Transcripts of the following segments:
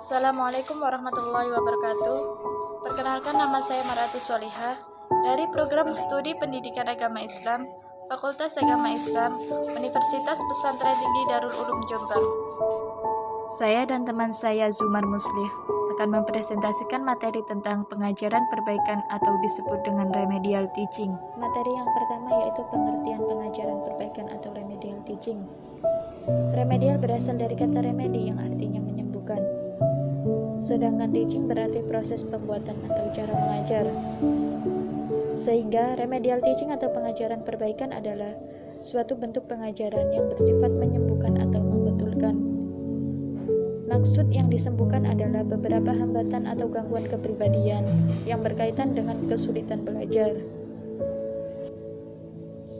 Assalamualaikum warahmatullahi wabarakatuh. Perkenalkan, nama saya Marati Solihah dari Program Studi Pendidikan Agama Islam, Fakultas Agama Islam, Universitas Pesantren Tinggi Darul Ulum Jombang. Saya dan teman saya Zumar Muslih akan mempresentasikan materi tentang pengajaran perbaikan atau disebut dengan remedial teaching. Materi yang pertama yaitu pengertian pengajaran perbaikan atau remedial teaching. Remedial berasal dari kata remedi yang artinya menyembuhkan. Sedangkan teaching berarti proses pembuatan atau cara mengajar. Sehingga remedial teaching atau pengajaran perbaikan adalah suatu bentuk pengajaran yang bersifat menyembuhkan atau membetulkan. Maksud yang disembuhkan adalah beberapa hambatan atau gangguan kepribadian yang berkaitan dengan kesulitan belajar.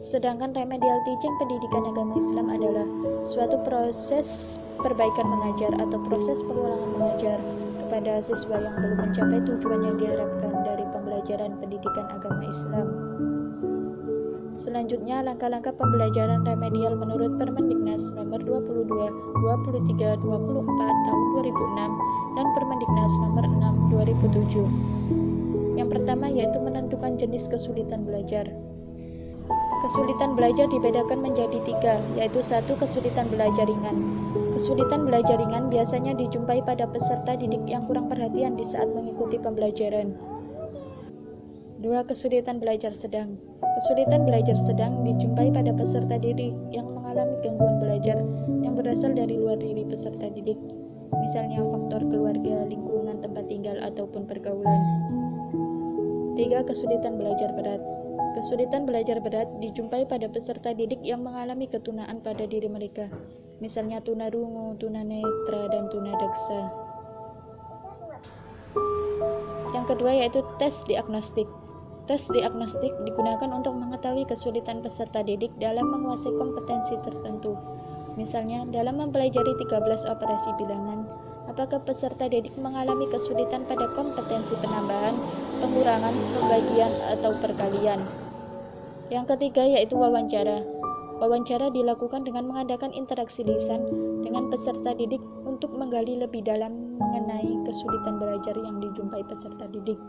Sedangkan remedial teaching pendidikan agama Islam adalah suatu proses perbaikan mengajar atau proses pengulangan mengajar kepada siswa yang belum mencapai tujuan yang diharapkan dari pembelajaran pendidikan agama Islam. Selanjutnya, langkah-langkah pembelajaran remedial menurut Permendiknas nomor 22, 23, 24 tahun 2006 dan Permendiknas nomor 6 2007. Yang pertama yaitu menentukan jenis kesulitan belajar. Kesulitan belajar dibedakan menjadi 3, yaitu 1. Kesulitan belajar ringan. Kesulitan belajar ringan biasanya dijumpai pada peserta didik yang kurang perhatian di saat mengikuti pembelajaran. 2. Kesulitan belajar sedang. Kesulitan belajar sedang dijumpai pada peserta didik yang mengalami gangguan belajar yang berasal dari luar diri peserta didik, misalnya faktor keluarga, lingkungan tempat tinggal, ataupun pergaulan. 3. Kesulitan belajar berat. Kesulitan belajar berat dijumpai pada peserta didik yang mengalami ketunaan pada diri mereka, misalnya tunarungu, tunanetra, dan tunadaksa. Yang kedua yaitu tes diagnostik. Tes diagnostik digunakan untuk mengetahui kesulitan peserta didik dalam menguasai kompetensi tertentu. Misalnya, dalam mempelajari 13 operasi bilangan, apakah peserta didik mengalami kesulitan pada kompetensi penambahan, pengurangan, pembagian, atau perkalian. Yang ketiga yaitu wawancara. Wawancara dilakukan dengan mengadakan interaksi lisan dengan peserta didik untuk menggali lebih dalam mengenai kesulitan belajar yang dijumpai peserta didik.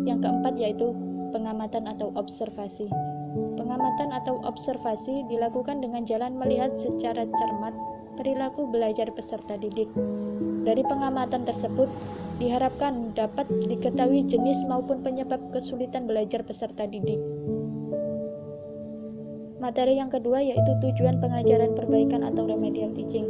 Yang keempat yaitu pengamatan atau observasi. Pengamatan atau observasi dilakukan dengan jalan melihat secara cermat perilaku belajar peserta didik. Dari pengamatan tersebut diharapkan dapat diketahui jenis maupun penyebab kesulitan belajar peserta didik. Materi yang kedua yaitu tujuan pengajaran perbaikan atau remedial teaching.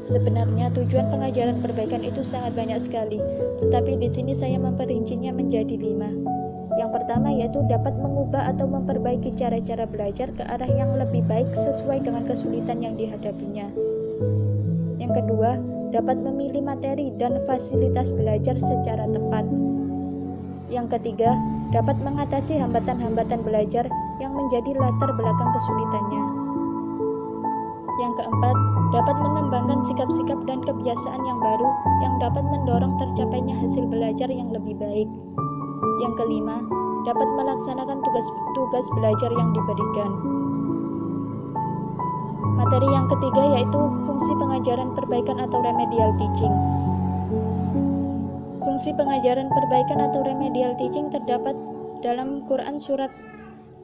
Sebenarnya tujuan pengajaran perbaikan itu sangat banyak sekali, tetapi di sini saya memperincinya menjadi 5. Yang pertama yaitu dapat mengubah atau memperbaiki cara-cara belajar ke arah yang lebih baik sesuai dengan kesulitan yang dihadapinya. Yang kedua, dapat memilih materi dan fasilitas belajar secara tepat. Yang ketiga, dapat mengatasi hambatan-hambatan belajar yang menjadi latar belakang kesulitannya. Yang keempat, dapat mengembangkan sikap-sikap dan kebiasaan yang baru yang dapat mendorong tercapainya hasil belajar yang lebih baik. Yang kelima, dapat melaksanakan tugas-tugas belajar yang diberikan. Materi yang ketiga yaitu fungsi pengajaran perbaikan atau remedial teaching. Fungsi pengajaran perbaikan atau remedial teaching terdapat dalam Quran surat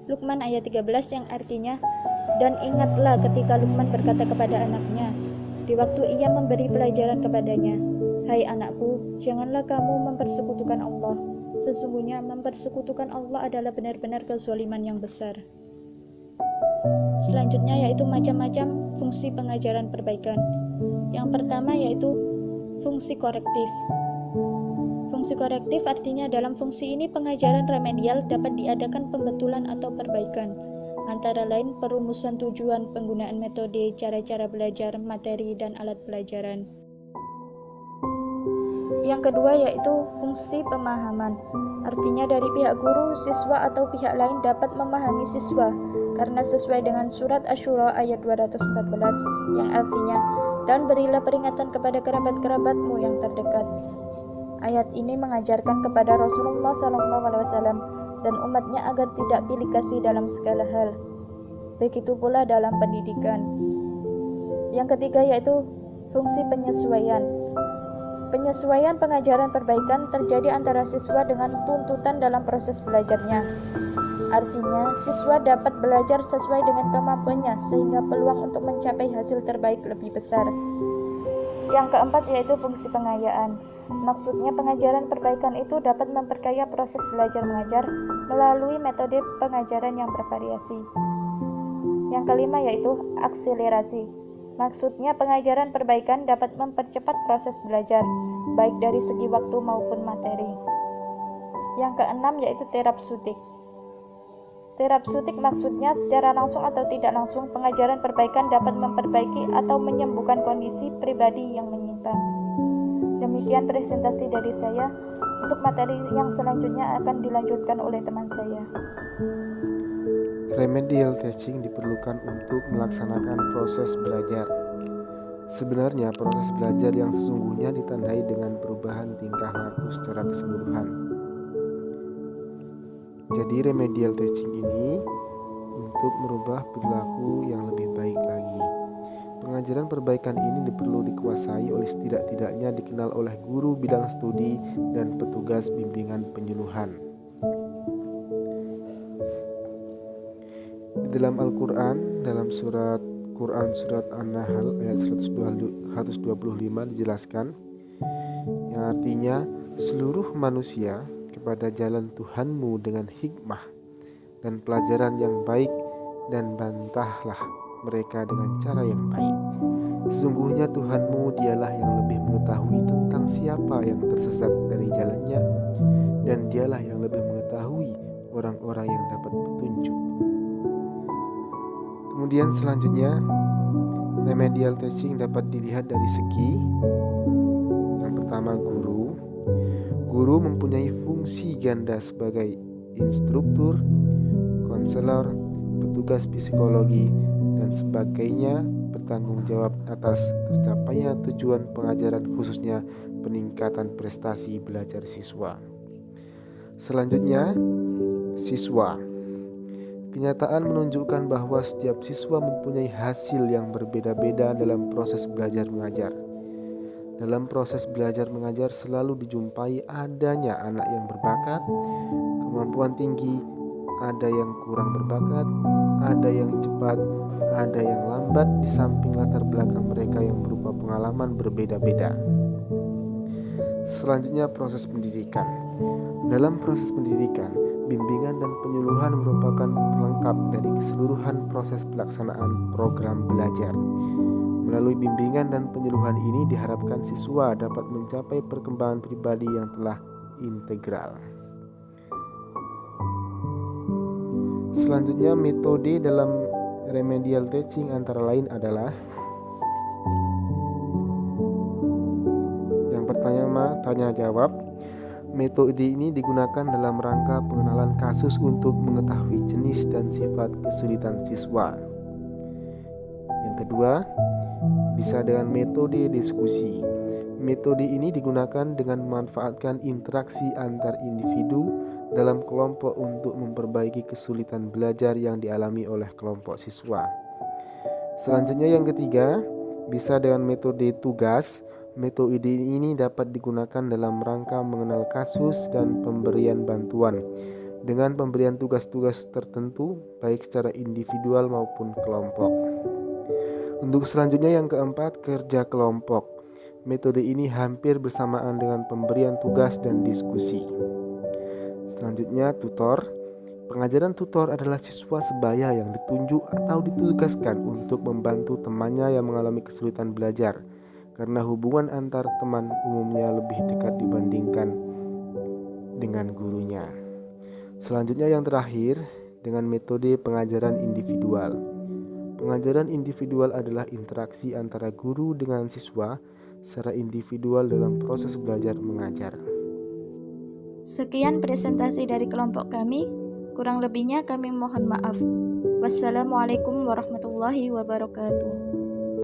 Luqman ayat 13 yang artinya, "Dan ingatlah ketika Luqman berkata kepada anaknya, di waktu ia memberi pelajaran kepadanya, 'Hai anakku, janganlah kamu mempersekutukan Allah. Sesungguhnya mempersekutukan Allah adalah benar-benar kezaliman yang besar.'" Selanjutnya yaitu macam-macam fungsi pengajaran perbaikan. Yang pertama yaitu fungsi korektif. Fungsi korektif artinya dalam fungsi ini pengajaran remedial dapat diadakan pembetulan atau perbaikan, antara lain perumusan tujuan, penggunaan metode, cara-cara belajar, materi, dan alat pelajaran. Yang kedua yaitu fungsi pemahaman. Artinya dari pihak guru, siswa, atau pihak lain dapat memahami siswa, karena sesuai dengan surat Asy-Syura ayat 214 yang artinya, "Dan berilah peringatan kepada kerabat-kerabatmu yang terdekat." Ayat ini mengajarkan kepada Rasulullah SAW dan umatnya agar tidak pilih kasih dalam segala hal. Begitu pula dalam pendidikan. Yang ketiga yaitu fungsi penyesuaian. Penyesuaian pengajaran perbaikan terjadi antara siswa dengan tuntutan dalam proses belajarnya. Artinya, siswa dapat belajar sesuai dengan kemampuannya sehingga peluang untuk mencapai hasil terbaik lebih besar. Yang keempat yaitu fungsi pengayaan. Maksudnya pengajaran perbaikan itu dapat memperkaya proses belajar mengajar melalui metode pengajaran yang bervariasi. Yang kelima yaitu akselerasi. Maksudnya pengajaran perbaikan dapat mempercepat proses belajar, baik dari segi waktu maupun materi. Yang keenam yaitu terapeutik. Terapeutik maksudnya secara langsung atau tidak langsung pengajaran perbaikan dapat memperbaiki atau menyembuhkan kondisi pribadi yang menyimpang. Demikian presentasi dari saya. Untuk materi yang selanjutnya akan dilanjutkan oleh teman saya. Remedial teaching diperlukan untuk melaksanakan proses belajar. Sebenarnya proses belajar yang sesungguhnya ditandai dengan perubahan tingkah laku secara keseluruhan. Jadi remedial teaching ini untuk merubah perilaku yang lebih baik lagi. Pengajaran perbaikan ini perlu dikuasai oleh setidak-tidaknya dikenal oleh guru bidang studi dan petugas bimbingan penyuluhan. Di dalam Al-Quran, dalam surat An-Nahl ayat 125 dijelaskan, yang artinya seluruh manusia kepada jalan Tuhanmu dengan hikmah dan pelajaran yang baik, dan bantahlah mereka dengan cara yang baik. Sesungguhnya Tuhanmu dialah yang lebih mengetahui tentang siapa yang tersesat dari jalannya, dan dialah yang lebih mengetahui orang-orang yang dapat petunjuk. Kemudian selanjutnya, remedial teaching dapat dilihat dari segi yang pertama, guru. Guru mempunyai fungsi ganda sebagai instruktur, konselor, petugas psikologi, dan sebagainya, bertanggung jawab atas tercapainya tujuan pengajaran, khususnya peningkatan prestasi belajar siswa. Selanjutnya, siswa. Kenyataan menunjukkan bahwa setiap siswa mempunyai hasil yang berbeda-beda dalam proses belajar mengajar. Dalam proses belajar mengajar selalu dijumpai adanya anak yang berbakat, kemampuan tinggi, ada yang kurang berbakat, ada yang cepat, ada yang lambat, di samping latar belakang mereka yang berupa pengalaman berbeda-beda. Selanjutnya, proses pendidikan. Dalam proses pendidikan, bimbingan dan penyuluhan merupakan pelengkap dari keseluruhan proses pelaksanaan program belajar. Melalui bimbingan dan penyuluhan ini diharapkan siswa dapat mencapai perkembangan pribadi yang telah integral. Selanjutnya, metode dalam remedial teaching antara lain adalah: yang pertama, tanya jawab. Metode ini digunakan dalam rangka pengenalan kasus untuk mengetahui jenis dan sifat kesulitan siswa. Yang kedua, bisa dengan metode diskusi. Metode ini digunakan dengan memanfaatkan interaksi antar individu dalam kelompok untuk memperbaiki kesulitan belajar yang dialami oleh kelompok siswa. Selanjutnya, yang ketiga, bisa dengan metode tugas. Metode ini dapat digunakan dalam rangka mengenal kasus dan pemberian bantuan dengan pemberian tugas-tugas tertentu, baik secara individual maupun kelompok. Untuk selanjutnya, yang keempat, kerja kelompok. Metode ini hampir bersamaan dengan pemberian tugas dan diskusi. Selanjutnya, tutor. Pengajaran tutor adalah siswa sebaya yang ditunjuk atau ditugaskan untuk membantu temannya yang mengalami kesulitan belajar, karena hubungan antar teman umumnya lebih dekat dibandingkan dengan gurunya. Selanjutnya, yang terakhir, dengan metode pengajaran individual. Pengajaran individual adalah interaksi antara guru dengan siswa secara individual dalam proses belajar mengajar. Sekian presentasi dari kelompok kami. Kurang lebihnya kami mohon maaf. Wassalamualaikum warahmatullahi wabarakatuh.